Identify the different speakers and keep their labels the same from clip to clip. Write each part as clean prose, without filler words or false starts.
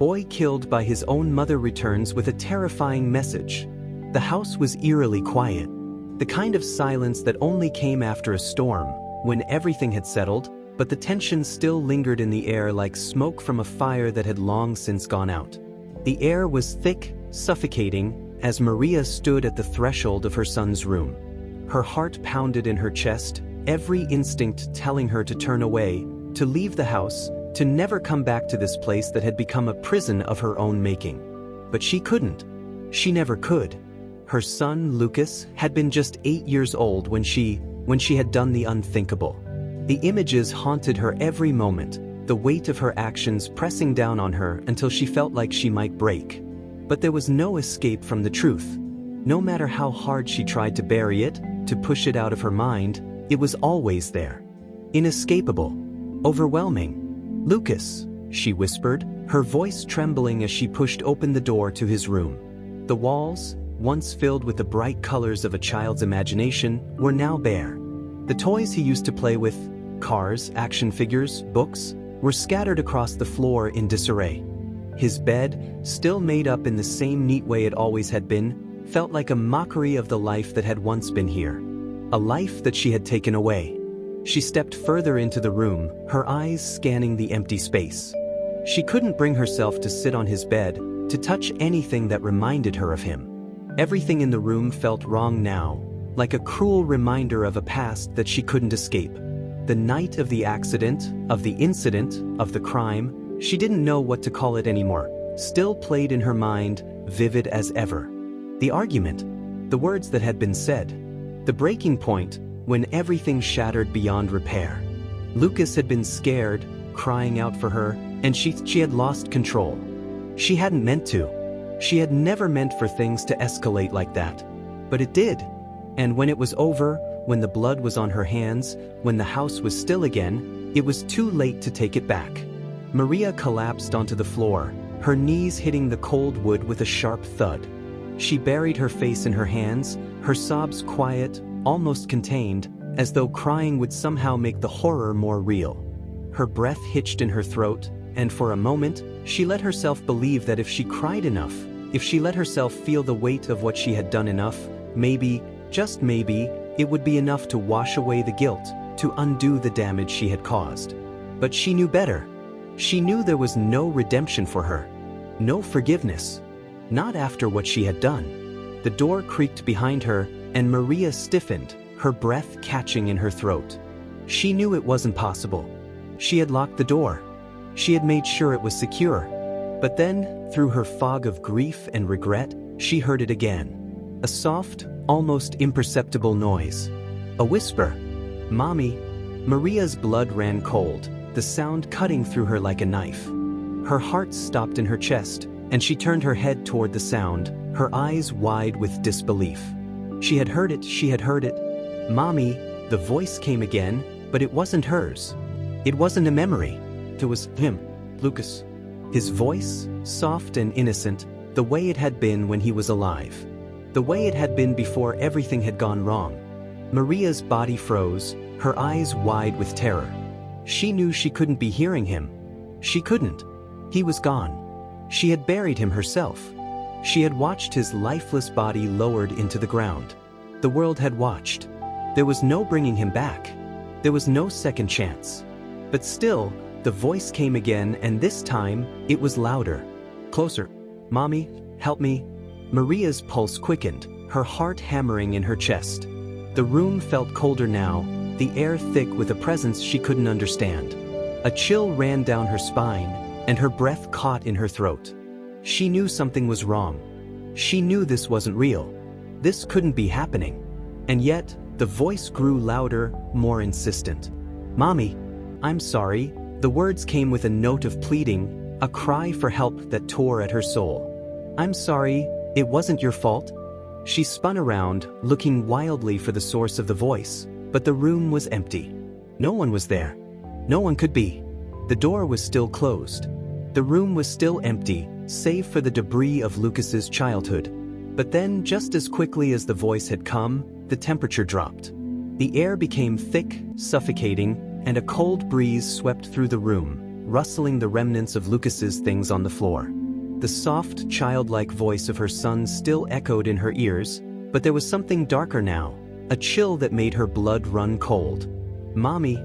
Speaker 1: boy killed by his own mother returns with a terrifying message. The house was eerily quiet. The kind of silence that only came after a storm, when everything had settled, but the tension still lingered in the air like smoke from a fire that had long since gone out. The air was thick, suffocating, as Maria stood at the threshold of her son's room. Her heart pounded in her chest, every instinct telling her to turn away, to leave the house, to never come back to this place that had become a prison of her own making. But she couldn't. She never could. Her son, Lucas, had been just 8 years old when she had done the unthinkable. The images haunted her every moment, the weight of her actions pressing down on her until she felt like she might break. But there was no escape from the truth. No matter how hard she tried to bury it, to push it out of her mind, it was always there. Inescapable. Overwhelming. "Lucas," she whispered, her voice trembling as she pushed open the door to his room. The walls, once filled with the bright colors of a child's imagination, were now bare. The toys he used to play with, cars, action figures, books, were scattered across the floor in disarray. His bed, still made up in the same neat way it always had been, felt like a mockery of the life that had once been here. A life that she had taken away. She stepped further into the room, her eyes scanning the empty space. She couldn't bring herself to sit on his bed, to touch anything that reminded her of him. Everything in the room felt wrong now, like a cruel reminder of a past that she couldn't escape. The night of the accident, of the incident, of the crime, she didn't know what to call it anymore, still played in her mind, vivid as ever. The argument, the words that had been said, the breaking point, when everything shattered beyond repair. Lucas had been scared, crying out for her, and she had lost control. She hadn't meant to. She had never meant for things to escalate like that. But it did. And when it was over, when the blood was on her hands, when the house was still again, it was too late to take it back. Maria collapsed onto the floor, her knees hitting the cold wood with a sharp thud. She buried her face in her hands, her sobs quiet, almost contained, as though crying would somehow make the horror more real. Her breath hitched in her throat, and for a moment, she let herself believe that if she cried enough, if she let herself feel the weight of what she had done enough, maybe, just maybe, it would be enough to wash away the guilt, to undo the damage she had caused. But she knew better. She knew there was no redemption for her. No forgiveness. Not after what she had done. The door creaked behind her, and Maria stiffened, her breath catching in her throat. She knew it wasn't possible. She had locked the door. She had made sure it was secure. But then, through her fog of grief and regret, she heard it again. A soft, almost imperceptible noise. A whisper. "Mommy." Maria's blood ran cold, the sound cutting through her like a knife. Her heart stopped in her chest, and she turned her head toward the sound, her eyes wide with disbelief. She had heard it, she had heard it. "Mommy," the voice came again, but it wasn't hers. It wasn't a memory. It was him, Lucas. His voice, soft and innocent, the way it had been when he was alive. The way it had been before everything had gone wrong. Maria's body froze, her eyes wide with terror. She knew she couldn't be hearing him. She couldn't. He was gone. She had buried him herself. She had watched his lifeless body lowered into the ground. The world had watched. There was no bringing him back. There was no second chance. But still, the voice came again, and this time, it was louder. "Closer. Mommy, help me." Maria's pulse quickened, her heart hammering in her chest. The room felt colder now, the air thick with a presence she couldn't understand. A chill ran down her spine, and her breath caught in her throat. She knew something was wrong. She knew this wasn't real. This couldn't be happening. And yet, the voice grew louder, more insistent. "Mommy, I'm sorry." The words came with a note of pleading, a cry for help that tore at her soul. "I'm sorry, it wasn't your fault." She spun around, looking wildly for the source of the voice, but the room was empty. No one was there. No one could be. The door was still closed. The room was still empty, save for the debris of Lucas's childhood. But then, just as quickly as the voice had come, the temperature dropped. The air became thick, suffocating, and a cold breeze swept through the room, rustling the remnants of Lucas's things on the floor. The soft, childlike voice of her son still echoed in her ears, but there was something darker now, a chill that made her blood run cold. "Mommy."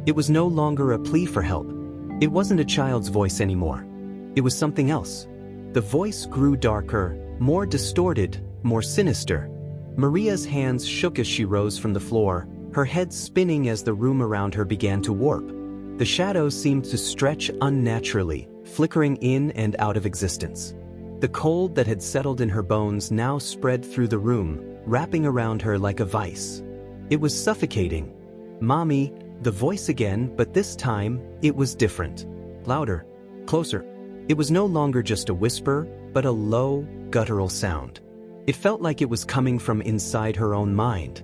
Speaker 1: It was no longer a plea for help. It wasn't a child's voice anymore. It was something else. The voice grew darker, more distorted, more sinister. Maria's hands shook as she rose from the floor, her head spinning as the room around her began to warp. The shadows seemed to stretch unnaturally, flickering in and out of existence. The cold that had settled in her bones now spread through the room, wrapping around her like a vice. It was suffocating. "Mommy," the voice again, but this time, it was different. Louder, closer. It was no longer just a whisper, but a low, guttural sound. It felt like it was coming from inside her own mind.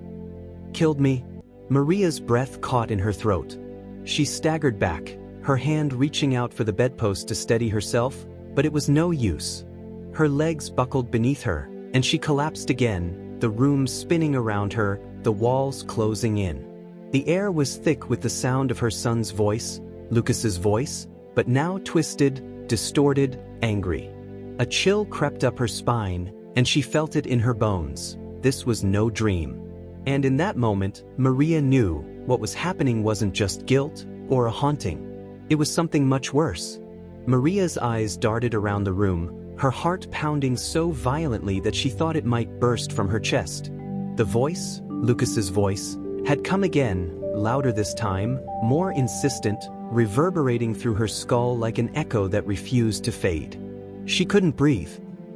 Speaker 1: "Killed me." Maria's breath caught in her throat. She staggered back, her hand reaching out for the bedpost to steady herself, but it was no use. Her legs buckled beneath her, and she collapsed again, the room spinning around her, the walls closing in. The air was thick with the sound of her son's voice, Lucas's voice, but now twisted, distorted, angry. A chill crept up her spine, and she felt it in her bones. This was no dream. And in that moment, Maria knew what was happening wasn't just guilt or a haunting. It was something much worse. Maria's eyes darted around the room, her heart pounding so violently that she thought it might burst from her chest. The voice, Lucas's voice, had come again, louder this time, more insistent, reverberating through her skull like an echo that refused to fade. She couldn't breathe.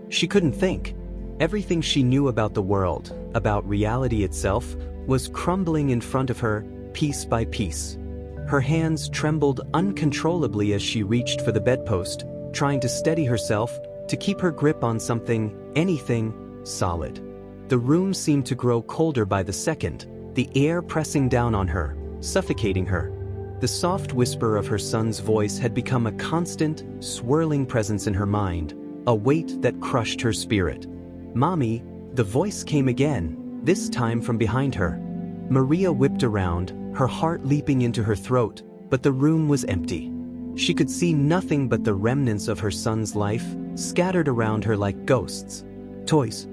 Speaker 1: She couldn't think. Everything she knew about the world, about reality itself, was crumbling in front of her, piece by piece. Her hands trembled uncontrollably as she reached for the bedpost, trying to steady herself, to keep her grip on something, anything, solid. The room seemed to grow colder by the second, the air pressing down on her, suffocating her. The soft whisper of her son's voice had become a constant, swirling presence in her mind, a weight that crushed her spirit. "Mommy," the voice came again, this time from behind her. Maria whipped around, her heart leaping into her throat, but the room was empty. She could see nothing but the remnants of her son's life, scattered around her like ghosts. Toys.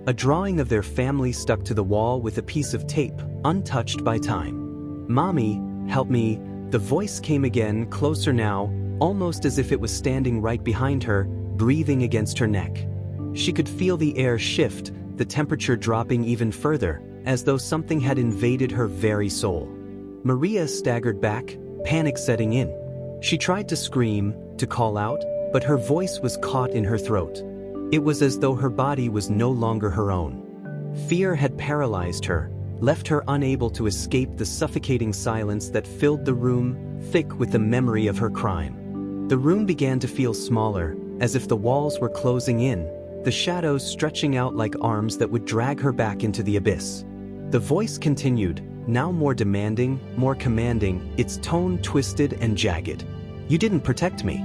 Speaker 1: A drawing of their family stuck to the wall with a piece of tape, untouched by time. "Mommy, help me," the voice came again, closer now, almost as if it was standing right behind her, breathing against her neck. She could feel the air shift, the temperature dropping even further, as though something had invaded her very soul. Maria staggered back, panic setting in. She tried to scream, to call out, but her voice was caught in her throat. It was as though her body was no longer her own. Fear had paralyzed her, left her unable to escape the suffocating silence that filled the room, thick with the memory of her crime. The room began to feel smaller, as if the walls were closing in, the shadows stretching out like arms that would drag her back into the abyss. The voice continued, now more demanding, more commanding, its tone twisted and jagged. "You didn't protect me.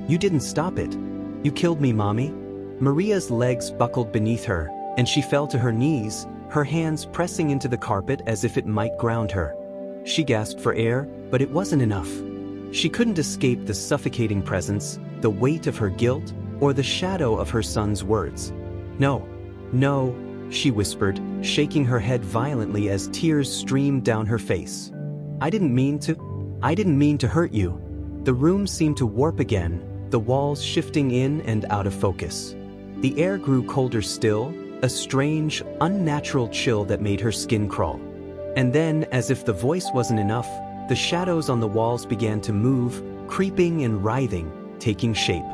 Speaker 1: You didn't stop it. You killed me, Mommy." Maria's legs buckled beneath her, and she fell to her knees, her hands pressing into the carpet as if it might ground her. She gasped for air, but it wasn't enough. She couldn't escape the suffocating presence, the weight of her guilt, or the shadow of her son's words. "No, no," she whispered, shaking her head violently as tears streamed down her face. I didn't mean to hurt you." The room seemed to warp again, the walls shifting in and out of focus. The air grew colder still, a strange, unnatural chill that made her skin crawl. And then, as if the voice wasn't enough, the shadows on the walls began to move, creeping and writhing, taking shape.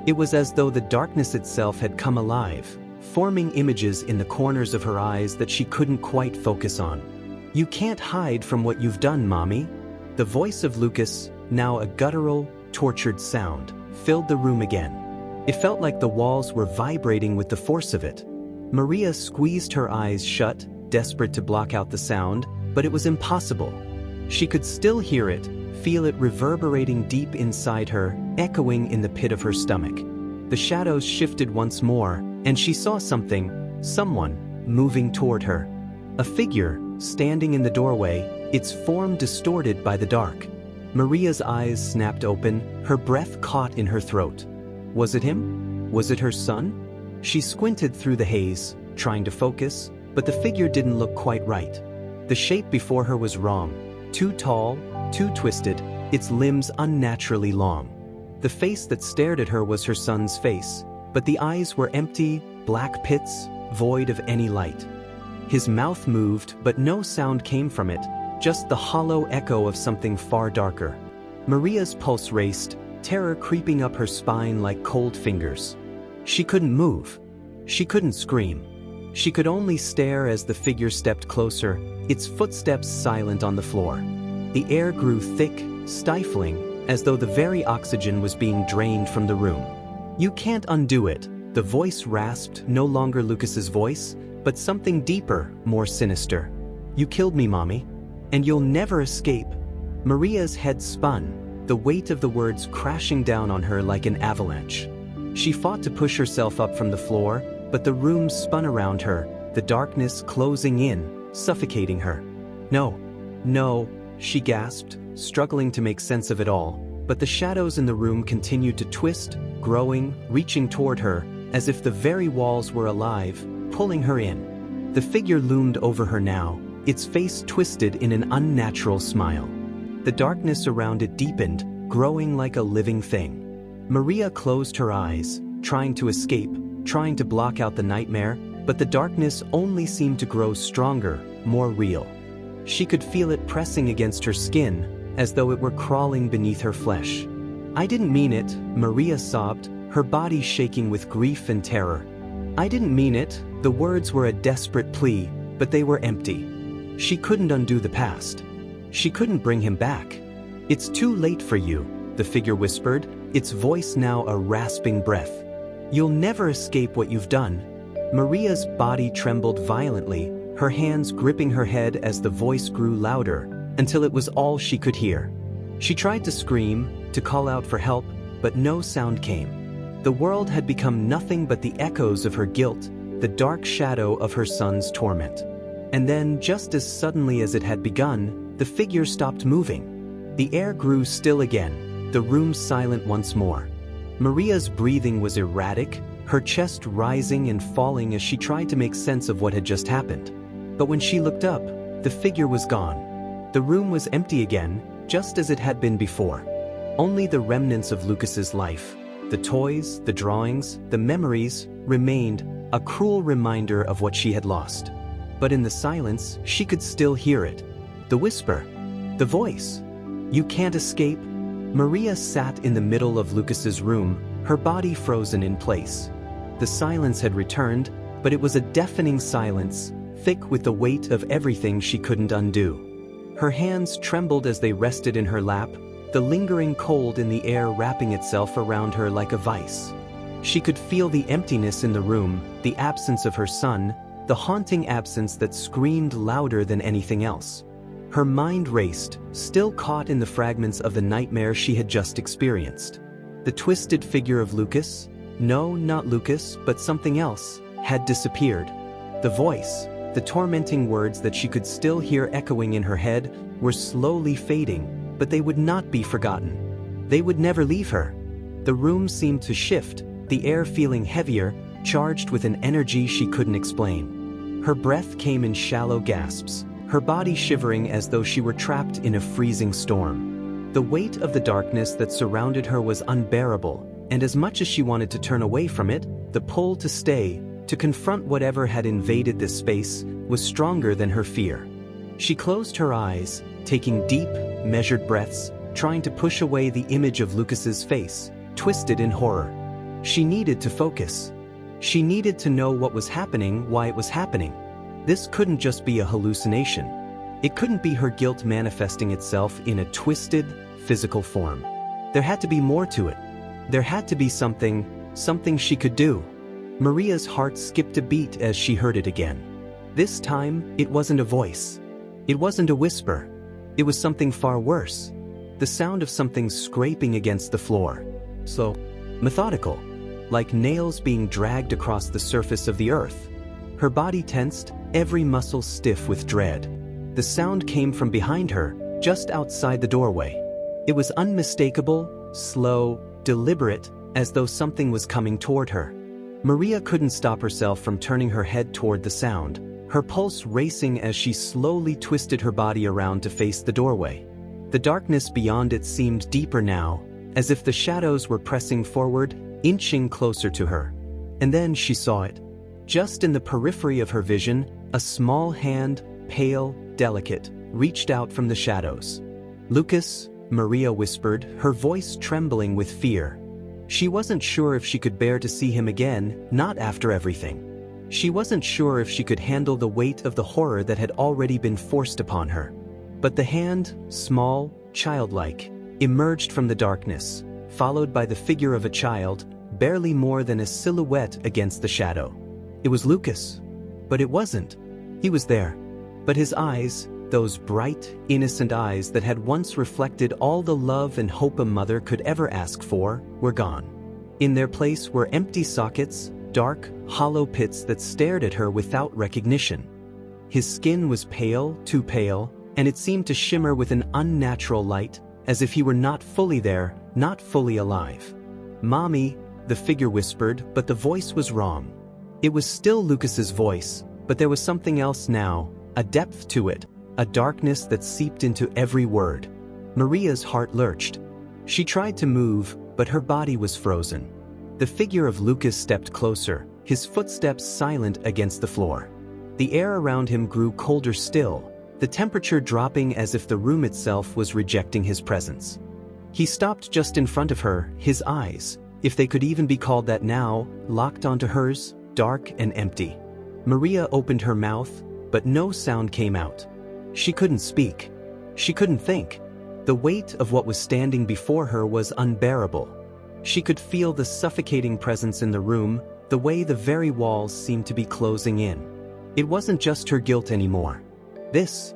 Speaker 1: It was as though the darkness itself had come alive, forming images in the corners of her eyes that she couldn't quite focus on. "You can't hide from what you've done, Mommy." The voice of Lucas, now a guttural, tortured sound, filled the room again. It felt like the walls were vibrating with the force of it. Maria squeezed her eyes shut, desperate to block out the sound, but it was impossible. She could still hear it, feel it reverberating deep inside her, echoing in the pit of her stomach. The shadows shifted once more, and she saw someone, moving toward her. A figure, standing in the doorway, its form distorted by the dark. Maria's eyes snapped open, her breath caught in her throat. Was it him? Was it her son? She squinted through the haze, trying to focus, but the figure didn't look quite right. The shape before her was wrong. Too tall, too twisted, its limbs unnaturally long. The face that stared at her was her son's face, but the eyes were empty, black pits, void of any light. His mouth moved, but no sound came from it, just the hollow echo of something far darker. Maria's pulse raced, terror creeping up her spine like cold fingers. She couldn't move. She couldn't scream. She could only stare as the figure stepped closer, its footsteps silent on the floor. The air grew thick, stifling, as though the very oxygen was being drained from the room. "You can't undo it," the voice rasped, no longer Lucas's voice, but something deeper, more sinister. "You killed me, Mommy, and you'll never escape." Maria's head spun, the weight of the words crashing down on her like an avalanche. She fought to push herself up from the floor, but the room spun around her, the darkness closing in, suffocating her. "No, no," she gasped, struggling to make sense of it all, but the shadows in the room continued to twist, growing, reaching toward her, as if the very walls were alive, pulling her in. The figure loomed over her now, its face twisted in an unnatural smile. The darkness around it deepened, growing like a living thing. Maria closed her eyes, trying to escape, trying to block out the nightmare, but the darkness only seemed to grow stronger, more real. She could feel it pressing against her skin, as though it were crawling beneath her flesh. "I didn't mean it," Maria sobbed, her body shaking with grief and terror. "I didn't mean it." The words were a desperate plea, but they were empty. She couldn't undo the past. She couldn't bring him back. "It's too late for you," the figure whispered, its voice now a rasping breath. "You'll never escape what you've done." Maria's body trembled violently, her hands gripping her head as the voice grew louder, until it was all she could hear. She tried to scream, to call out for help, but no sound came. The world had become nothing but the echoes of her guilt, the dark shadow of her son's torment. And then, just as suddenly as it had begun, the figure stopped moving. The air grew still again, the room silent once more. Maria's breathing was erratic, her chest rising and falling as she tried to make sense of what had just happened. But when she looked up, the figure was gone. The room was empty again, just as it had been before. Only the remnants of Lucas's life, the toys, the drawings, the memories, remained, a cruel reminder of what she had lost. But in the silence, she could still hear it. The whisper, the voice. "You can't escape." Maria sat in the middle of Lucas's room, her body frozen in place. The silence had returned, but it was a deafening silence, thick with the weight of everything she couldn't undo. Her hands trembled as they rested in her lap, the lingering cold in the air wrapping itself around her like a vice. She could feel the emptiness in the room, the absence of her son, the haunting absence that screamed louder than anything else. Her mind raced, still caught in the fragments of the nightmare she had just experienced. The twisted figure of Lucas, no, not Lucas, but something else, had disappeared. The voice, the tormenting words that she could still hear echoing in her head, were slowly fading, but they would not be forgotten. They would never leave her. The room seemed to shift, the air feeling heavier, charged with an energy she couldn't explain. Her breath came in shallow gasps, her body shivering as though she were trapped in a freezing storm. The weight of the darkness that surrounded her was unbearable, and as much as she wanted to turn away from it, the pull to stay, to confront whatever had invaded this space, was stronger than her fear. She closed her eyes, taking deep, measured breaths, trying to push away the image of Lucas's face, twisted in horror. She needed to focus. She needed to know what was happening, why it was happening. This couldn't just be a hallucination. It couldn't be her guilt manifesting itself in a twisted, physical form. There had to be more to it. There had to be something she could do. Maria's heart skipped a beat as she heard it again. This time, it wasn't a voice. It wasn't a whisper. It was something far worse. The sound of something scraping against the floor. Slow, methodical, like nails being dragged across the surface of the earth. Her body tensed, every muscle stiff with dread. The sound came from behind her, just outside the doorway. It was unmistakable, slow, deliberate, as though something was coming toward her. Maria couldn't stop herself from turning her head toward the sound, her pulse racing as she slowly twisted her body around to face the doorway. The darkness beyond it seemed deeper now, as if the shadows were pressing forward, inching closer to her. And then she saw it. Just in the periphery of her vision, a small hand, pale, delicate, reached out from the shadows. "Lucas," Maria whispered, her voice trembling with fear. She wasn't sure if she could bear to see him again, not after everything. She wasn't sure if she could handle the weight of the horror that had already been forced upon her. But the hand, small, childlike, emerged from the darkness, followed by the figure of a child, barely more than a silhouette against the shadow. It was Lucas. But it wasn't. He was there. But his eyes, those bright, innocent eyes that had once reflected all the love and hope a mother could ever ask for, were gone. In their place were empty sockets, dark, hollow pits that stared at her without recognition. His skin was pale, too pale, and it seemed to shimmer with an unnatural light, as if he were not fully there, not fully alive. "Mommy," the figure whispered, but the voice was wrong. It was still Lucas's voice, but there was something else now, a depth to it, a darkness that seeped into every word. Maria's heart lurched. She tried to move, but her body was frozen. The figure of Lucas stepped closer, his footsteps silent against the floor. The air around him grew colder still, the temperature dropping as if the room itself was rejecting his presence. He stopped just in front of her, his eyes, if they could even be called that now, locked onto hers, dark and empty. Maria opened her mouth, but no sound came out. She couldn't speak. She couldn't think. The weight of what was standing before her was unbearable. She could feel the suffocating presence in the room, the way the very walls seemed to be closing in. It wasn't just her guilt anymore. This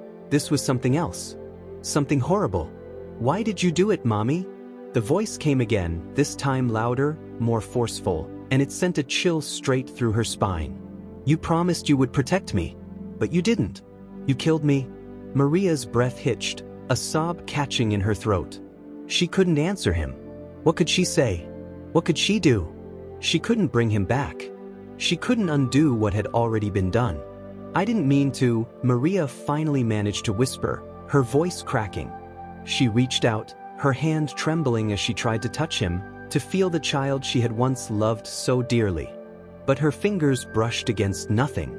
Speaker 1: was something else. Something horrible. "Why did you do it, Mommy?" The voice came again, this time louder, more forceful, and it sent a chill straight through her spine. "You promised you would protect me, but you didn't. You killed me." Maria's breath hitched, a sob catching in her throat. She couldn't answer him. What could she say? What could she do? She couldn't bring him back. She couldn't undo what had already been done. "I didn't mean to," Maria finally managed to whisper, her voice cracking. She reached out, her hand trembling as she tried to touch him, to feel the child she had once loved so dearly. But her fingers brushed against nothing.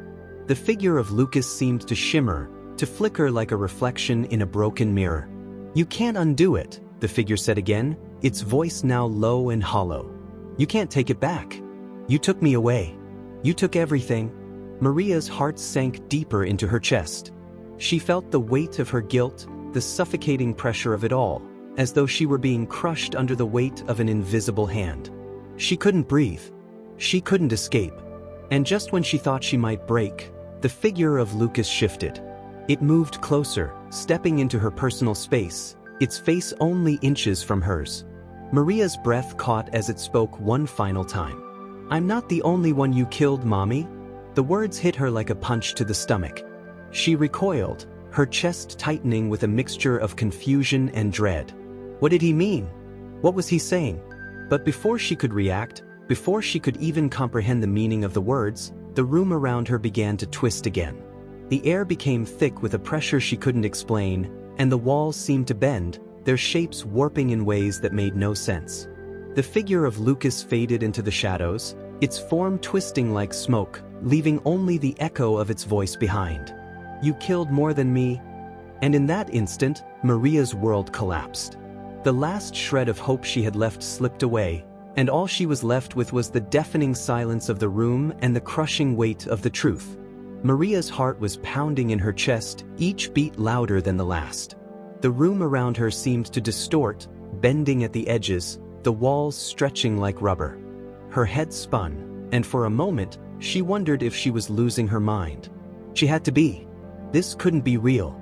Speaker 1: The figure of Lucas seemed to shimmer, to flicker like a reflection in a broken mirror. "You can't undo it," the figure said again, its voice now low and hollow. "You can't take it back. You took me away. You took everything." Maria's heart sank deeper into her chest. She felt the weight of her guilt, the suffocating pressure of it all, as though she were being crushed under the weight of an invisible hand. She couldn't breathe. She couldn't escape. And just when she thought she might break, the figure of Lucas shifted. It moved closer, stepping into her personal space, its face only inches from hers. Maria's breath caught as it spoke one final time. "I'm not the only one you killed, Mommy." The words hit her like a punch to the stomach. She recoiled, her chest tightening with a mixture of confusion and dread. What did he mean? What was he saying? But before she could react, before she could even comprehend the meaning of the words, the room around her began to twist again. The air became thick with a pressure she couldn't explain, and the walls seemed to bend, their shapes warping in ways that made no sense. The figure of Lucas faded into the shadows, its form twisting like smoke, leaving only the echo of its voice behind. "You killed more than me." And in that instant, Maria's world collapsed. The last shred of hope she had left slipped away, and all she was left with was the deafening silence of the room and the crushing weight of the truth. Maria's heart was pounding in her chest, each beat louder than the last. The room around her seemed to distort, bending at the edges, the walls stretching like rubber. Her head spun, and for a moment, she wondered if she was losing her mind. She had to be. This couldn't be real.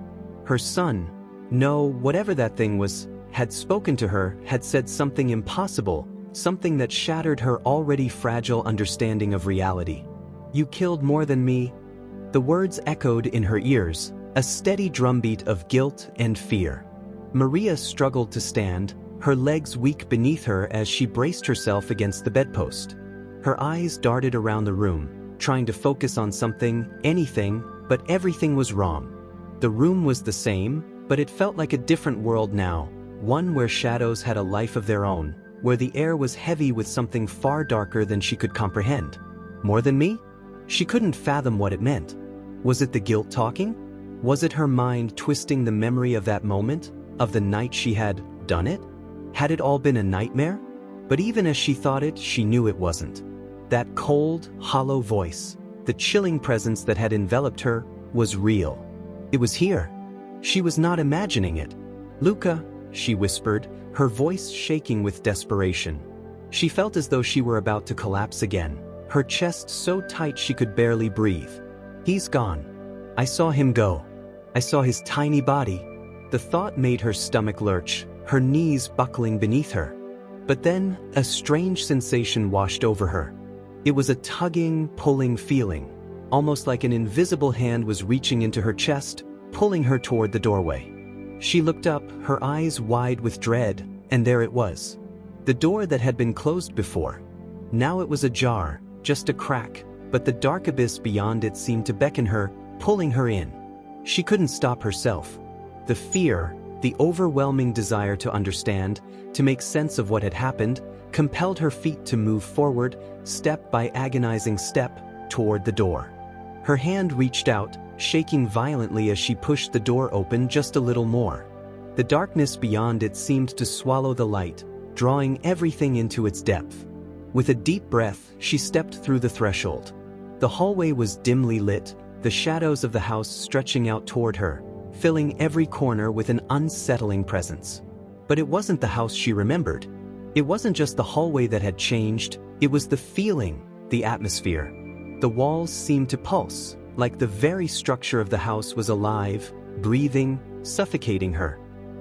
Speaker 1: Her son, no, whatever that thing was, had spoken to her, had said something impossible, something that shattered her already fragile understanding of reality. "You killed more than me." The words echoed in her ears, a steady drumbeat of guilt and fear. Maria struggled to stand, her legs weak beneath her as she braced herself against the bedpost. Her eyes darted around the room, trying to focus on something, anything, but everything was wrong. The room was the same, but it felt like a different world now, one where shadows had a life of their own, where the air was heavy with something far darker than she could comprehend. More than me? She couldn't fathom what it meant. Was it the guilt talking? Was it her mind twisting the memory of that moment, of the night she had done it? Had it all been a nightmare? But even as she thought it, she knew it wasn't. That cold, hollow voice, the chilling presence that had enveloped her, was real. It was here. She was not imagining it. "Luca," she whispered, her voice shaking with desperation. She felt as though she were about to collapse again, her chest so tight she could barely breathe. "He's gone. I saw him go. I saw his tiny body." The thought made her stomach lurch, her knees buckling beneath her. But then, a strange sensation washed over her. It was a tugging, pulling feeling, almost like an invisible hand was reaching into her chest, pulling her toward the doorway. She looked up, her eyes wide with dread, and there it was. The door that had been closed before. Now it was ajar, just a crack, but the dark abyss beyond it seemed to beckon her, pulling her in. She couldn't stop herself. The fear, the overwhelming desire to understand, to make sense of what had happened, compelled her feet to move forward, step by agonizing step, toward the door. Her hand reached out, shaking violently as she pushed the door open just a little more. The darkness beyond it seemed to swallow the light, drawing everything into its depth. With a deep breath, she stepped through the threshold. The hallway was dimly lit, the shadows of the house stretching out toward her, filling every corner with an unsettling presence. But it wasn't the house she remembered. It wasn't just the hallway that had changed, it was the feeling, the atmosphere. The walls seemed to pulse, like the very structure of the house was alive, breathing, suffocating her.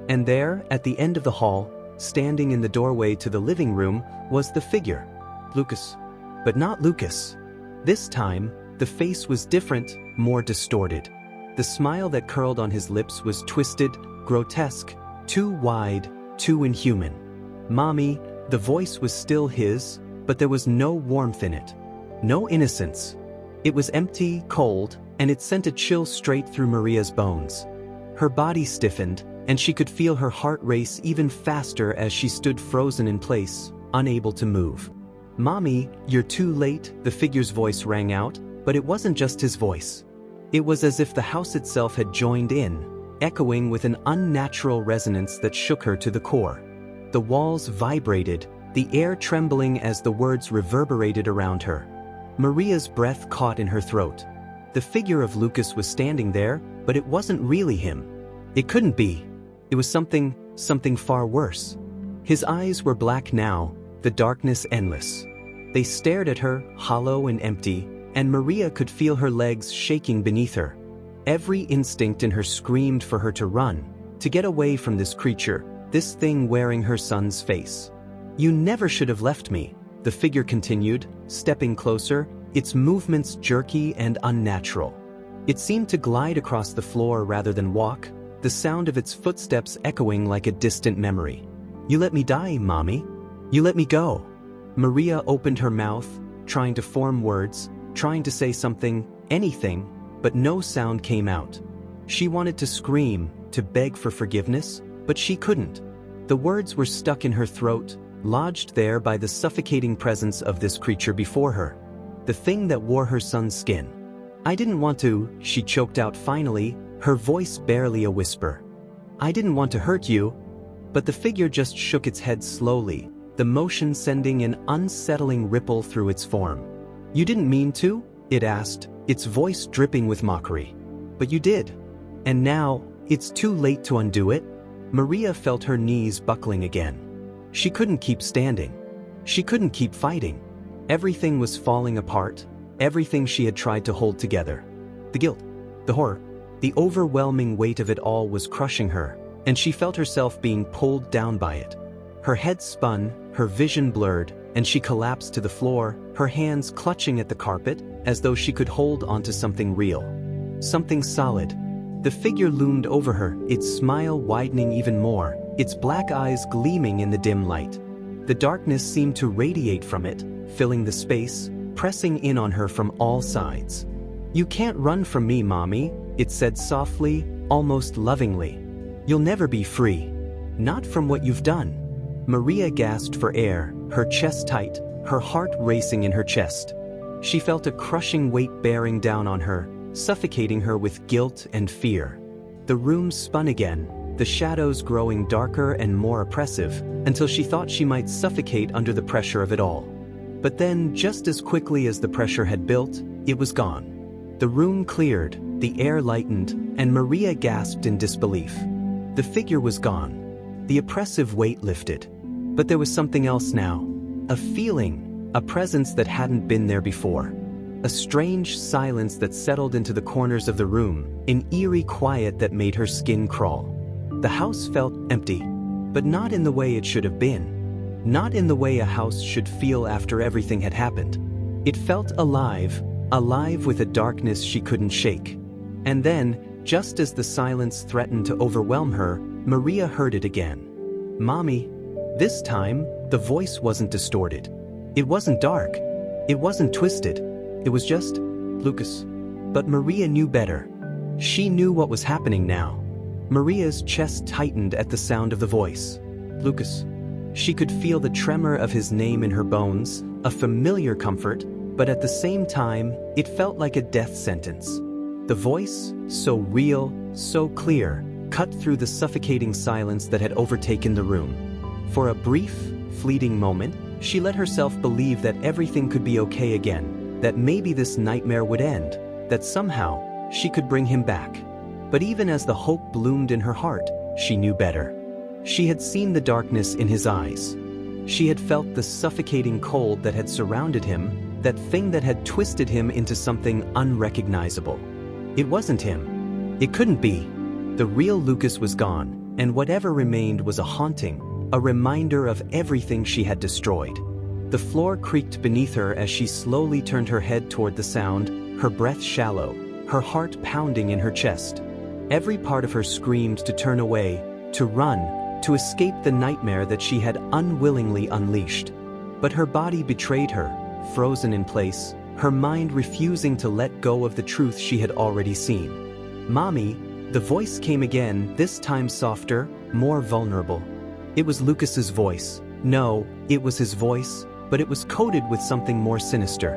Speaker 1: And there, at the end of the hall, standing in the doorway to the living room, was the figure. Lucas. But not Lucas. This time, the face was different, more distorted. The smile that curled on his lips was twisted, grotesque, too wide, too inhuman. "Mommy," the voice was still his, but there was no warmth in it. No innocence. It was empty, cold, and it sent a chill straight through Maria's bones. Her body stiffened, and she could feel her heart race even faster as she stood frozen in place, unable to move. "Mommy, you're too late," the figure's voice rang out, but it wasn't just his voice. It was as if the house itself had joined in, echoing with an unnatural resonance that shook her to the core. The walls vibrated, the air trembling as the words reverberated around her. Maria's breath caught in her throat. The figure of Lucas was standing there, but it wasn't really him. It couldn't be. It was something far worse. His eyes were black now, the darkness endless. They stared at her, hollow and empty, and Maria could feel her legs shaking beneath her. Every instinct in her screamed for her to run, to get away from this creature, this thing wearing her son's face. "You never should have left me," the figure continued, stepping closer, its movements jerky and unnatural. It seemed to glide across the floor rather than walk, the sound of its footsteps echoing like a distant memory. "You let me die, Mommy. You let me go." Maria opened her mouth, trying to form words, trying to say something, anything, but no sound came out. She wanted to scream, to beg for forgiveness, but she couldn't. The words were stuck in her throat, lodged there by the suffocating presence of this creature before her. The thing that wore her son's skin. "I didn't want to," she choked out finally, her voice barely a whisper. "I didn't want to hurt you." But the figure just shook its head slowly, the motion sending an unsettling ripple through its form. "You didn't mean to?" it asked, its voice dripping with mockery. "But you did. And now, it's too late to undo it." Maria felt her knees buckling again. She couldn't keep standing. She couldn't keep fighting. Everything was falling apart, everything she had tried to hold together. The guilt, the horror, the overwhelming weight of it all was crushing her, and she felt herself being pulled down by it. Her head spun, her vision blurred, and she collapsed to the floor, her hands clutching at the carpet, as though she could hold onto something real. Something solid. The figure loomed over her, its smile widening even more, its black eyes gleaming in the dim light. The darkness seemed to radiate from it, filling the space, pressing in on her from all sides. "You can't run from me, Mommy," it said softly, almost lovingly. "You'll never be free. Not from what you've done." Maria gasped for air, her chest tight, her heart racing in her chest. She felt a crushing weight bearing down on her, suffocating her with guilt and fear. The room spun again, the shadows growing darker and more oppressive, until she thought she might suffocate under the pressure of it all. But then, just as quickly as the pressure had built, it was gone. The room cleared, the air lightened, and Maria gasped in disbelief. The figure was gone. The oppressive weight lifted. But there was something else now. A feeling, a presence that hadn't been there before. A strange silence that settled into the corners of the room, an eerie quiet that made her skin crawl. The house felt empty, but not in the way it should have been. Not in the way a house should feel after everything had happened. It felt alive, alive with a darkness she couldn't shake. And then, just as the silence threatened to overwhelm her, Maria heard it again. "Mommy." This time, the voice wasn't distorted. It wasn't dark. It wasn't twisted. It was just, "Lucas." But Maria knew better. She knew what was happening now. Maria's chest tightened at the sound of the voice. "Lucas." She could feel the tremor of his name in her bones, a familiar comfort, but at the same time, it felt like a death sentence. The voice, so real, so clear, cut through the suffocating silence that had overtaken the room. For a brief, fleeting moment, she let herself believe that everything could be okay again, that maybe this nightmare would end, that somehow, she could bring him back. But even as the hope bloomed in her heart, she knew better. She had seen the darkness in his eyes. She had felt the suffocating cold that had surrounded him, that thing that had twisted him into something unrecognizable. It wasn't him. It couldn't be. The real Lucas was gone, and whatever remained was a haunting, a reminder of everything she had destroyed. The floor creaked beneath her as she slowly turned her head toward the sound, her breath shallow, her heart pounding in her chest. Every part of her screamed to turn away, to run, to escape the nightmare that she had unwillingly unleashed. But her body betrayed her, frozen in place, her mind refusing to let go of the truth she had already seen. "Mommy," the voice came again, this time softer, more vulnerable. It was Lucas's voice. No, it was his voice, but it was coated with something more sinister.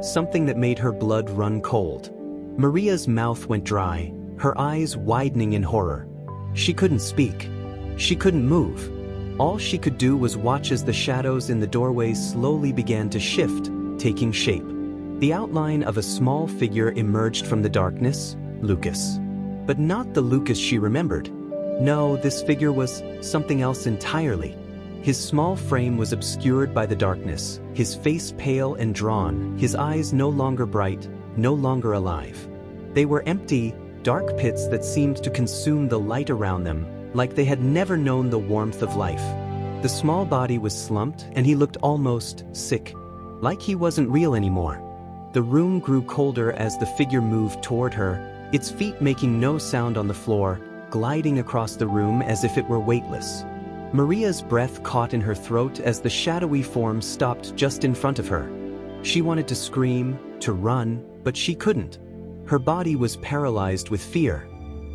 Speaker 1: Something that made her blood run cold. Maria's mouth went dry, her eyes widening in horror. She couldn't speak. She couldn't move. All she could do was watch as the shadows in the doorways slowly began to shift, taking shape. The outline of a small figure emerged from the darkness, Lucas. But not the Lucas she remembered. No, this figure was something else entirely. His small frame was obscured by the darkness, his face pale and drawn, his eyes no longer bright, no longer alive. They were empty, dark pits that seemed to consume the light around them, like they had never known the warmth of life. The small body was slumped, and he looked almost sick, like he wasn't real anymore. The room grew colder as the figure moved toward her, its feet making no sound on the floor, gliding across the room as if it were weightless. Maria's breath caught in her throat as the shadowy form stopped just in front of her. She wanted to scream, to run, but she couldn't. Her body was paralyzed with fear.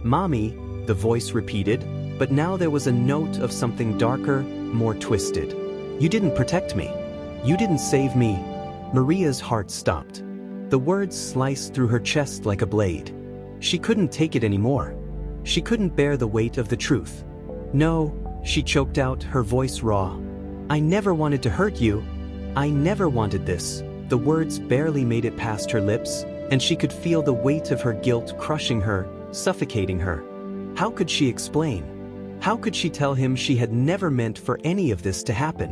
Speaker 1: "Mommy," the voice repeated, but now there was a note of something darker, more twisted. "You didn't protect me. You didn't save me." Maria's heart stopped. The words sliced through her chest like a blade. She couldn't take it anymore. She couldn't bear the weight of the truth. "No," she choked out, her voice raw. "I never wanted to hurt you. I never wanted this." The words barely made it past her lips, and she could feel the weight of her guilt crushing her, suffocating her. How could she explain? How could she tell him she had never meant for any of this to happen?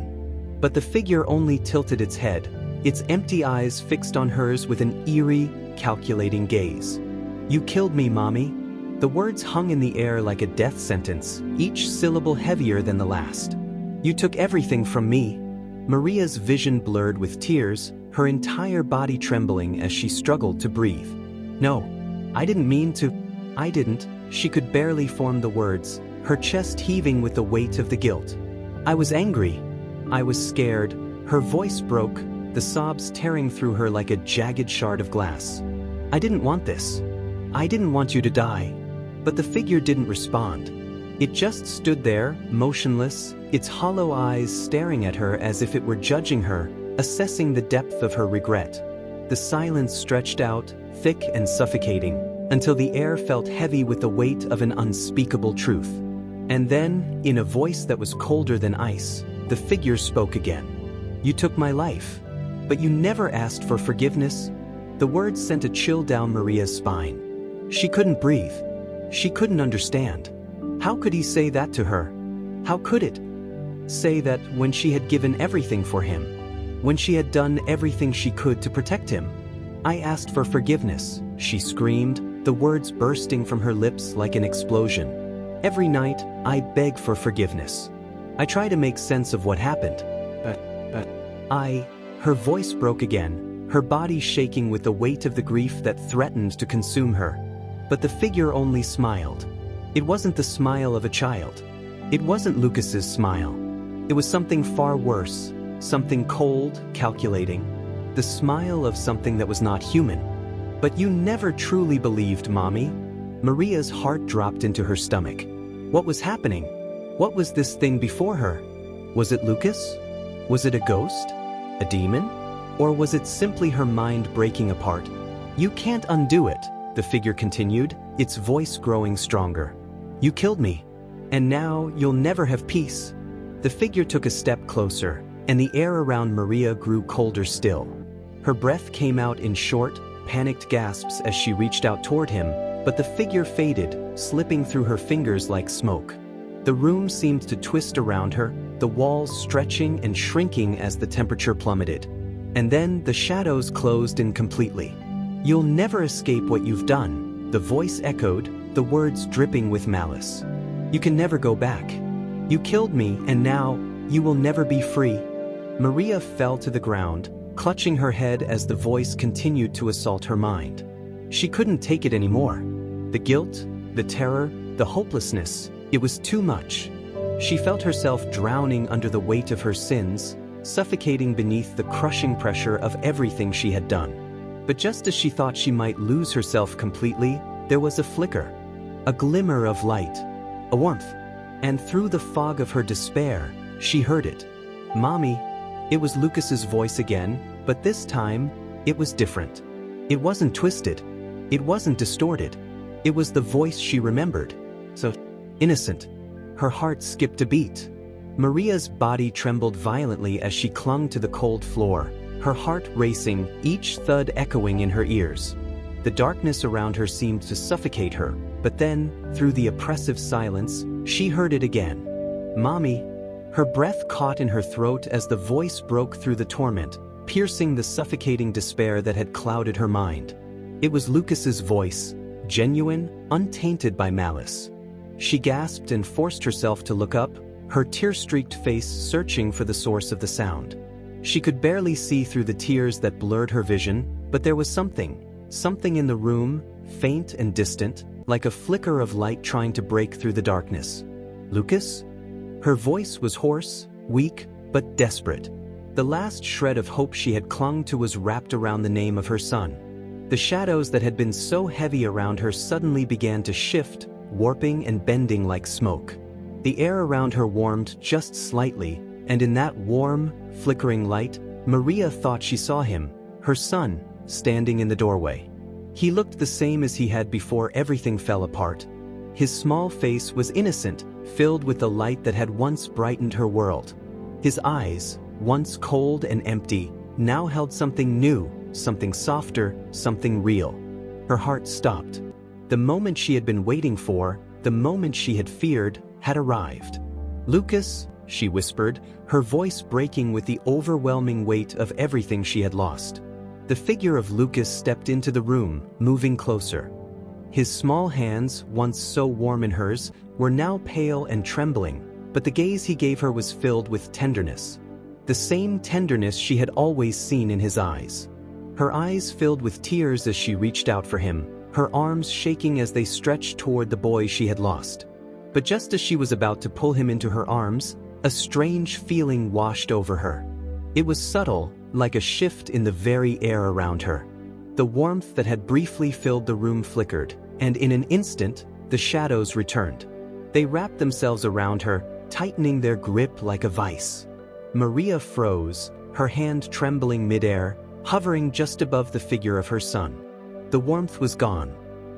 Speaker 1: But the figure only tilted its head, its empty eyes fixed on hers with an eerie, calculating gaze. "You killed me, Mommy." The words hung in the air like a death sentence, each syllable heavier than the last. "You took everything from me." Maria's vision blurred with tears, her entire body trembling as she struggled to breathe. "No, I didn't mean to. I didn't." She could barely form the words, her chest heaving with the weight of the guilt. I was angry. I was scared. Her voice broke, the sobs tearing through her like a jagged shard of glass. I didn't want this. I didn't want you to die. But the figure didn't respond. It just stood there, motionless, its hollow eyes staring at her as if it were judging her, assessing the depth of her regret. The silence stretched out, thick and suffocating, until the air felt heavy with the weight of an unspeakable truth. And then, in a voice that was colder than ice, the figure spoke again. You took my life, but you never asked for forgiveness. The words sent a chill down Maria's spine. She couldn't breathe. She couldn't understand. How could he say that to her? How could it? Say that when she had given everything for him, when she had done everything she could to protect him. I asked for forgiveness, she screamed, the words bursting from her lips like an explosion. Every night, I beg for forgiveness. I try to make sense of what happened. But her voice broke again, her body shaking with the weight of the grief that threatened to consume her. But the figure only smiled. It wasn't the smile of a child. It wasn't Lucas's smile. It was something far worse, something cold, calculating, the smile of something that was not human. But you never truly believed, Mommy. Maria's heart dropped into her stomach. What was happening? What was this thing before her? Was it Lucas? Was it a ghost? A demon? Or was it simply her mind breaking apart? You can't undo it, the figure continued, its voice growing stronger. You killed me, and now you'll never have peace. The figure took a step closer, and the air around Maria grew colder still. Her breath came out in short, panicked gasps as she reached out toward him, but the figure faded, slipping through her fingers like smoke. The room seemed to twist around her, the walls stretching and shrinking as the temperature plummeted. And then the shadows closed in completely. You'll never escape what you've done, the voice echoed, the words dripping with malice. You can never go back. You killed me, and now, you will never be free. Maria fell to the ground, clutching her head as the voice continued to assault her mind. She couldn't take it anymore. The guilt, the terror, the hopelessness, it was too much. She felt herself drowning under the weight of her sins, suffocating beneath the crushing pressure of everything she had done. But just as she thought she might lose herself completely, there was a flicker, a glimmer of light, a warmth. And through the fog of her despair, she heard it. Mommy. It was Lucas's voice again, but this time, it was different. It wasn't twisted. It wasn't distorted. It was the voice she remembered. So innocent. Her heart skipped a beat. Maria's body trembled violently as she clung to the cold floor, her heart racing, each thud echoing in her ears. The darkness around her seemed to suffocate her, but then, through the oppressive silence, she heard it again. Mommy. Her breath caught in her throat as the voice broke through the torment, piercing the suffocating despair that had clouded her mind. It was Lucas's voice, genuine, untainted by malice. She gasped and forced herself to look up, her tear-streaked face searching for the source of the sound. She could barely see through the tears that blurred her vision, but there was something in the room, faint and distant, like a flicker of light trying to break through the darkness. Lucas? Her voice was hoarse, weak, but desperate. The last shred of hope she had clung to was wrapped around the name of her son. The shadows that had been so heavy around her suddenly began to shift, warping and bending like smoke. The air around her warmed just slightly, and in that warm, flickering light, Maria thought she saw him, her son, standing in the doorway. He looked the same as he had before everything fell apart. His small face was innocent, filled with the light that had once brightened her world. His eyes, once cold and empty, now held something new, something softer, something real. Her heart stopped. The moment she had been waiting for, the moment she had feared, had arrived. Lucas, she whispered, her voice breaking with the overwhelming weight of everything she had lost. The figure of Lucas stepped into the room, moving closer. His small hands, once so warm in hers, were now pale and trembling, but the gaze he gave her was filled with tenderness. The same tenderness she had always seen in his eyes. Her eyes filled with tears as she reached out for him, her arms shaking as they stretched toward the boy she had lost. But just as she was about to pull him into her arms, a strange feeling washed over her. It was subtle, like a shift in the very air around her. The warmth that had briefly filled the room flickered, and in an instant, the shadows returned. They wrapped themselves around her, tightening their grip like a vice. Maria froze, her hand trembling midair, hovering just above the figure of her son. The warmth was gone.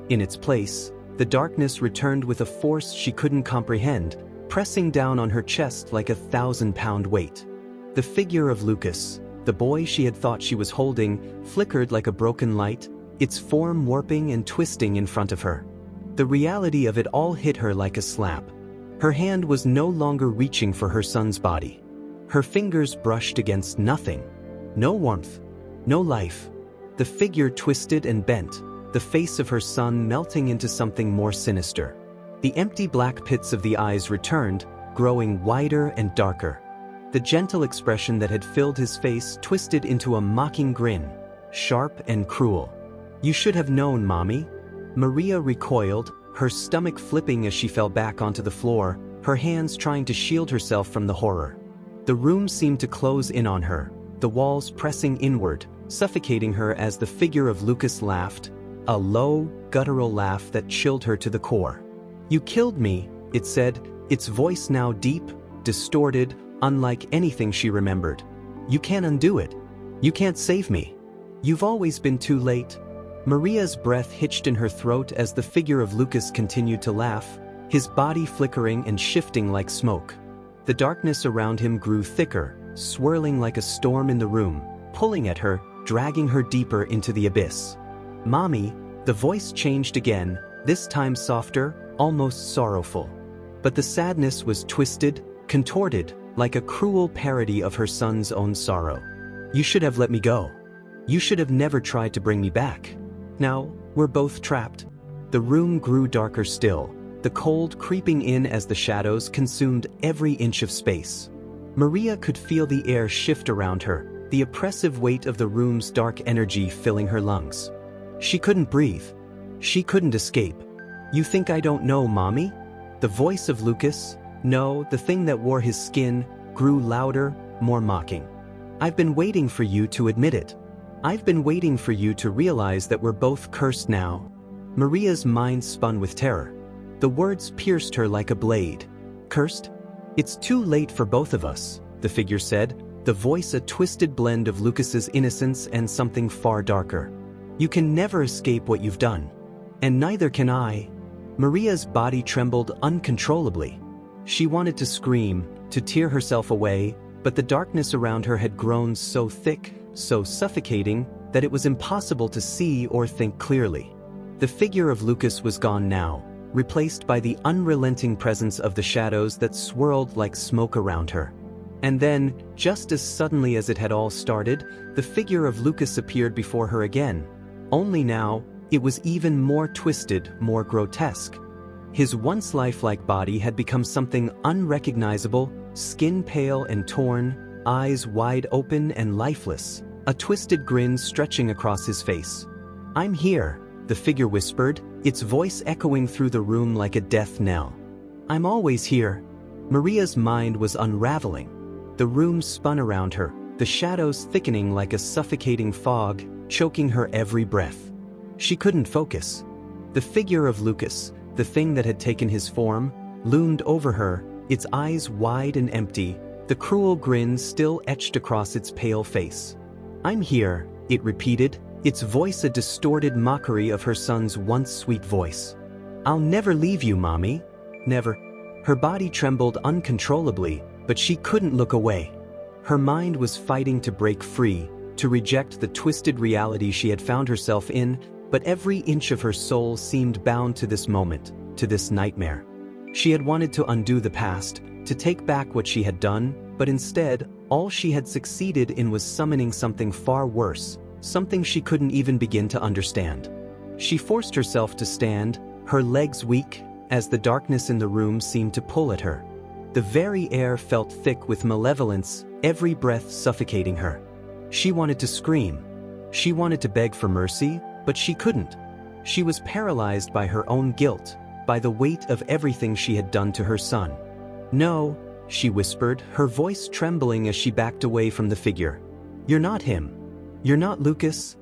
Speaker 1: In its place, the darkness returned with a force she couldn't comprehend, pressing down on her chest like a 1,000-pound weight. The figure of Lucas, the boy she had thought she was holding, flickered like a broken light, its form warping and twisting in front of her. The reality of it all hit her like a slap. Her hand was no longer reaching for her son's body. Her fingers brushed against nothing. No warmth. No life. The figure twisted and bent, the face of her son melting into something more sinister. The empty black pits of the eyes returned, growing wider and darker. The gentle expression that had filled his face twisted into a mocking grin, sharp and cruel. "You should have known, Mommy." Maria recoiled, her stomach flipping as she fell back onto the floor, her hands trying to shield herself from the horror. The room seemed to close in on her, the walls pressing inward, suffocating her as the figure of Lucas laughed, a low, guttural laugh that chilled her to the core. "You killed me," it said, its voice now deep, distorted, unlike anything she remembered. "You can't undo it. You can't save me. You've always been too late." Maria's breath hitched in her throat as the figure of Lucas continued to laugh, his body flickering and shifting like smoke. The darkness around him grew thicker, swirling like a storm in the room, pulling at her, dragging her deeper into the abyss. "Mommy," the voice changed again, this time softer, almost sorrowful. But the sadness was twisted, contorted, like a cruel parody of her son's own sorrow. "You should have let me go. You should have never tried to bring me back. Now, we're both trapped." The room grew darker still, the cold creeping in as the shadows consumed every inch of space. Maria could feel the air shift around her, the oppressive weight of the room's dark energy filling her lungs. She couldn't breathe. She couldn't escape. "You think I don't know, Mommy?" The voice of Lucas, no, the thing that wore his skin, grew louder, more mocking. "I've been waiting for you to admit it. I've been waiting for you to realize that we're both cursed now." Maria's mind spun with terror. The words pierced her like a blade. "Cursed? It's too late for both of us," the figure said, the voice a twisted blend of Lucas's innocence and something far darker. "You can never escape what you've done. And neither can I." Maria's body trembled uncontrollably. She wanted to scream, to tear herself away, but the darkness around her had grown so thick, so suffocating, that it was impossible to see or think clearly. The figure of Lucas was gone now, replaced by the unrelenting presence of the shadows that swirled like smoke around her. And then, just as suddenly as it had all started, the figure of Lucas appeared before her again. Only now, it was even more twisted, more grotesque. His once lifelike body had become something unrecognizable, skin pale and torn, eyes wide open and lifeless, a twisted grin stretching across his face. "I'm here," the figure whispered, its voice echoing through the room like a death knell. "I'm always here." Maria's mind was unraveling. The room spun around her, the shadows thickening like a suffocating fog, choking her every breath. She couldn't focus. The figure of Lucas, the thing that had taken his form, loomed over her, its eyes wide and empty, the cruel grin still etched across its pale face. "I'm here," it repeated, its voice a distorted mockery of her son's once sweet voice. "I'll never leave you, Mommy. Never." Her body trembled uncontrollably, but she couldn't look away. Her mind was fighting to break free, to reject the twisted reality she had found herself in, but every inch of her soul seemed bound to this moment, to this nightmare. She had wanted to undo the past, to take back what she had done, but instead, all she had succeeded in was summoning something far worse, something she couldn't even begin to understand. She forced herself to stand, her legs weak, as the darkness in the room seemed to pull at her. The very air felt thick with malevolence, every breath suffocating her. She wanted to scream. She wanted to beg for mercy, but she couldn't. She was paralyzed by her own guilt, by the weight of everything she had done to her son. "No," she whispered, her voice trembling as she backed away from the figure. "You're not him. You're not Lucas."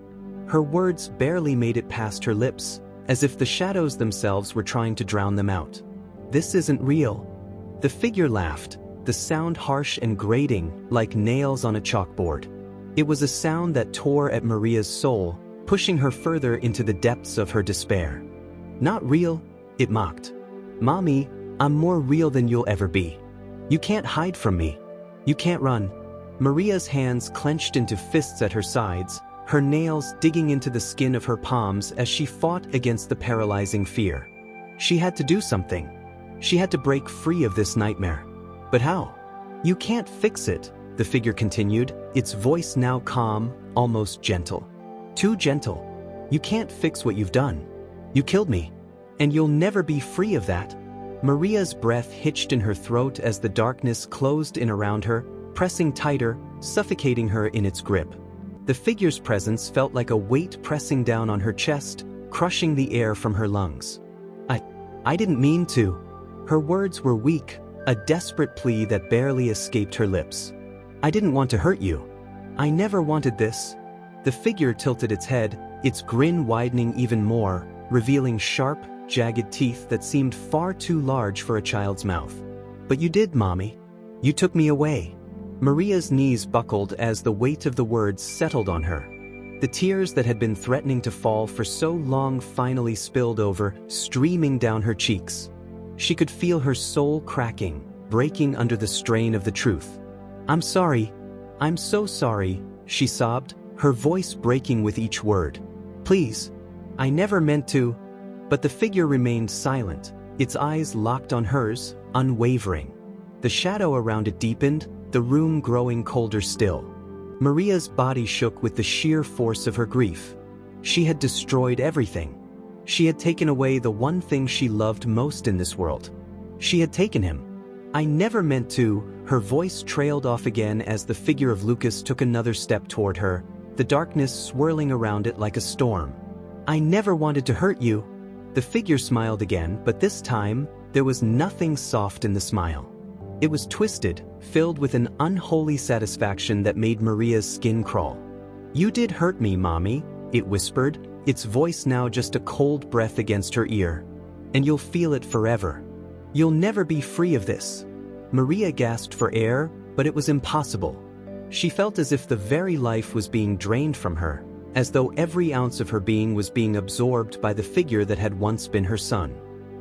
Speaker 1: Her words barely made it past her lips, as if the shadows themselves were trying to drown them out. "This isn't real." The figure laughed, the sound harsh and grating, like nails on a chalkboard. It was a sound that tore at Maria's soul, pushing her further into the depths of her despair. "Not real," it mocked. "Mommy, I'm more real than you'll ever be. You can't hide from me. You can't run." Maria's hands clenched into fists at her sides, her nails digging into the skin of her palms as she fought against the paralyzing fear. She had to do something. She had to break free of this nightmare. But how? "You can't fix it," the figure continued, its voice now calm, almost gentle. "Too gentle. You can't fix what you've done. You killed me. And you'll never be free of that." Maria's breath hitched in her throat as the darkness closed in around her, pressing tighter, suffocating her in its grip. The figure's presence felt like a weight pressing down on her chest, crushing the air from her lungs. I didn't mean to." Her words were weak, a desperate plea that barely escaped her lips. "I didn't want to hurt you. I never wanted this." The figure tilted its head, its grin widening even more, revealing sharp, jagged teeth that seemed far too large for a child's mouth. "But you did, Mommy. You took me away." Maria's knees buckled as the weight of the words settled on her. The tears that had been threatening to fall for so long finally spilled over, streaming down her cheeks. She could feel her soul cracking, breaking under the strain of the truth. "I'm sorry. I'm so sorry," she sobbed, her voice breaking with each word. "Please. I never meant to." But the figure remained silent, its eyes locked on hers, unwavering. The shadow around it deepened, the room growing colder still. Maria's body shook with the sheer force of her grief. She had destroyed everything. She had taken away the one thing she loved most in this world. She had taken him. "I never meant to." Her voice trailed off again as the figure of Lucas took another step toward her, the darkness swirling around it like a storm. "I never wanted to hurt you." The figure smiled again, but this time, there was nothing soft in the smile. It was twisted, filled with an unholy satisfaction that made Maria's skin crawl. "You did hurt me, Mommy," it whispered, its voice now just a cold breath against her ear. "And you'll feel it forever. You'll never be free of this." Maria gasped for air, but it was impossible. She felt as if the very life was being drained from her, as though every ounce of her being was being absorbed by the figure that had once been her son.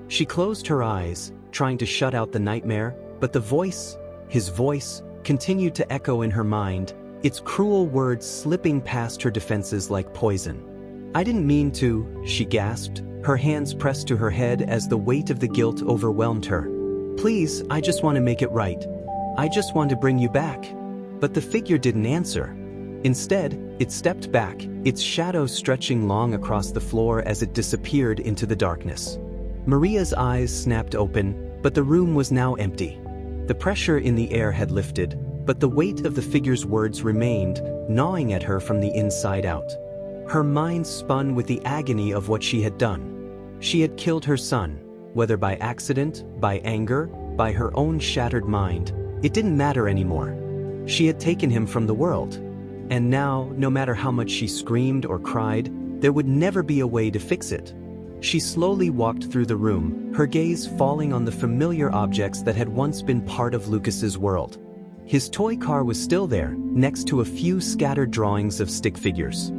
Speaker 1: She closed her eyes, trying to shut out the nightmare, but the voice, his voice, continued to echo in her mind, its cruel words slipping past her defenses like poison. "I didn't mean to," she gasped, her hands pressed to her head as the weight of the guilt overwhelmed her. "Please, I just want to make it right. I just want to bring you back." But the figure didn't answer. Instead, it stepped back, its shadow stretching long across the floor as it disappeared into the darkness. Maria's eyes snapped open, but the room was now empty. The pressure in the air had lifted, but the weight of the figure's words remained, gnawing at her from the inside out. Her mind spun with the agony of what she had done. She had killed her son, whether by accident, by anger, by her own shattered mind. It didn't matter anymore. She had taken him from the world. And now, no matter how much she screamed or cried, there would never be a way to fix it. She slowly walked through the room, her gaze falling on the familiar objects that had once been part of Lucas's world. His toy car was still there, next to a few scattered drawings of stick figures.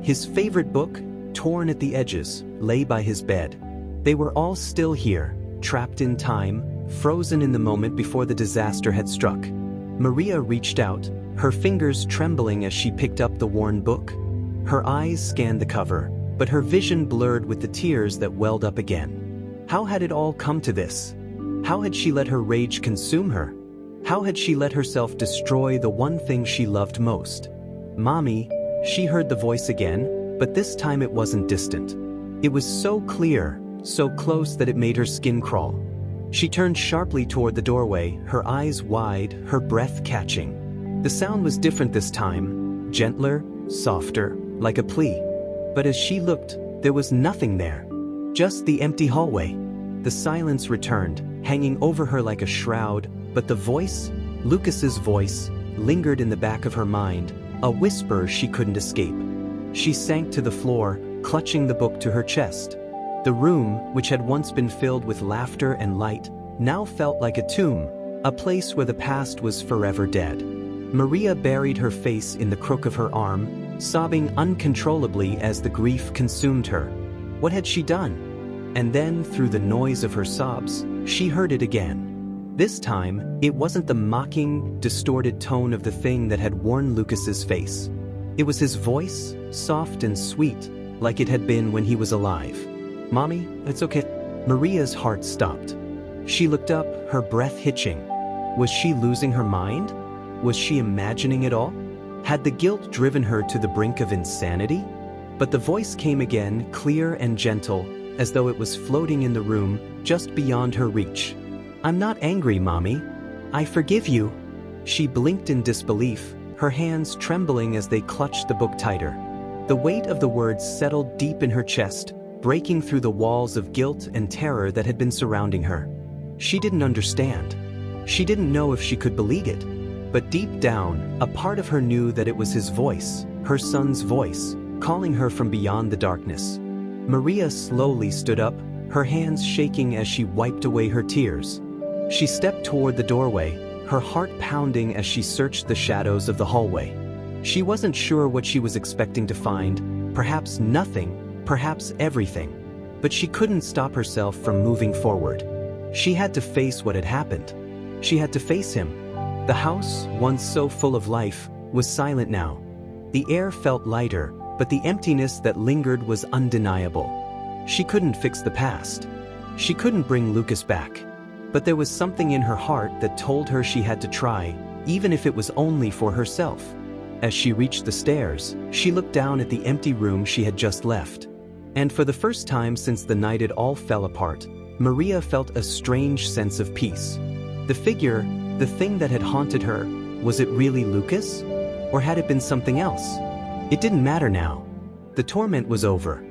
Speaker 1: His favorite book, torn at the edges, lay by his bed. They were all still here, trapped in time, frozen in the moment before the disaster had struck. Maria reached out, her fingers trembling as she picked up the worn book. Her eyes scanned the cover, but her vision blurred with the tears that welled up again. How had it all come to this? How had she let her rage consume her? How had she let herself destroy the one thing she loved most? "Mommy," she heard the voice again, but this time it wasn't distant. It was so clear, so close that it made her skin crawl. She turned sharply toward the doorway, her eyes wide, her breath catching. The sound was different this time, gentler, softer, like a plea. But as she looked, There was nothing there. Just the empty hallway. The silence returned, hanging over her like a shroud, but the voice, Lucas's voice, lingered in the back of her mind, a whisper she couldn't escape. She sank to the floor, clutching the book to her chest. The room, which had once been filled with laughter and light, now felt like a tomb, a place where the past was forever dead. Maria buried her face in the crook of her arm, sobbing uncontrollably as the grief consumed her. What had she done? And then, through the noise of her sobs, she heard it again. This time, it wasn't the mocking, distorted tone of the thing that had worn Lucas's face. It was his voice, soft and sweet, like it had been when he was alive. "Mommy, it's okay." Maria's heart stopped. She looked up, her breath hitching. Was she losing her mind? Was she imagining it all? Had the guilt driven her to the brink of insanity? But the voice came again, clear and gentle, as though it was floating in the room, just beyond her reach. "I'm not angry, Mommy. I forgive you." She blinked in disbelief, her hands trembling as they clutched the book tighter. The weight of the words settled deep in her chest, breaking through the walls of guilt and terror that had been surrounding her. She didn't understand. She didn't know if she could believe it. But deep down, a part of her knew that it was his voice, her son's voice, calling her from beyond the darkness. Maria slowly stood up, her hands shaking as she wiped away her tears. She stepped toward the doorway, her heart pounding as she searched the shadows of the hallway. She wasn't sure what she was expecting to find, perhaps nothing, perhaps everything. But she couldn't stop herself from moving forward. She had to face what had happened. She had to face him. The house, once so full of life, was silent now. The air felt lighter, but the emptiness that lingered was undeniable. She couldn't fix the past. She couldn't bring Lucas back. But there was something in her heart that told her she had to try, even if it was only for herself. As she reached the stairs, she looked down at the empty room she had just left. And for the first time since the night it all fell apart, Maria felt a strange sense of peace. The figure, the thing that had haunted her, was it really Lucas? Or had it been something else? It didn't matter now. The torment was over.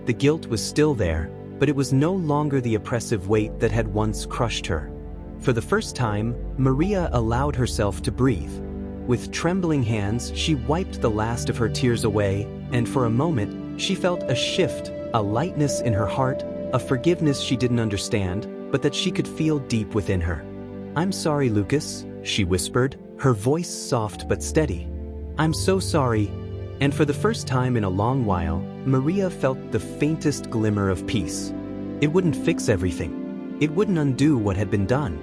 Speaker 1: The guilt was still there, but it was no longer the oppressive weight that had once crushed her. For the first time, Maria allowed herself to breathe. With trembling hands, she wiped the last of her tears away, and for a moment, she felt a shift, a lightness in her heart, a forgiveness she didn't understand, but that she could feel deep within her. "I'm sorry, Lucas," she whispered, her voice soft but steady. "I'm so sorry." And for the first time in a long while, Maria felt the faintest glimmer of peace. It wouldn't fix everything. It wouldn't undo what had been done.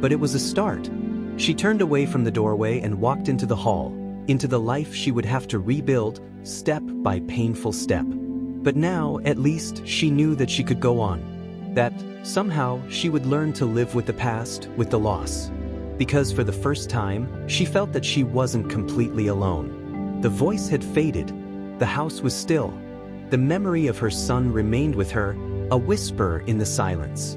Speaker 1: But it was a start. She turned away from the doorway and walked into the hall, into the life she would have to rebuild, step by painful step. But now, at least, she knew that she could go on. That, somehow, she would learn to live with the past, with the loss. Because for the first time, she felt that she wasn't completely alone. The voice had faded. The house was still. The memory of her son remained with her, a whisper in the silence.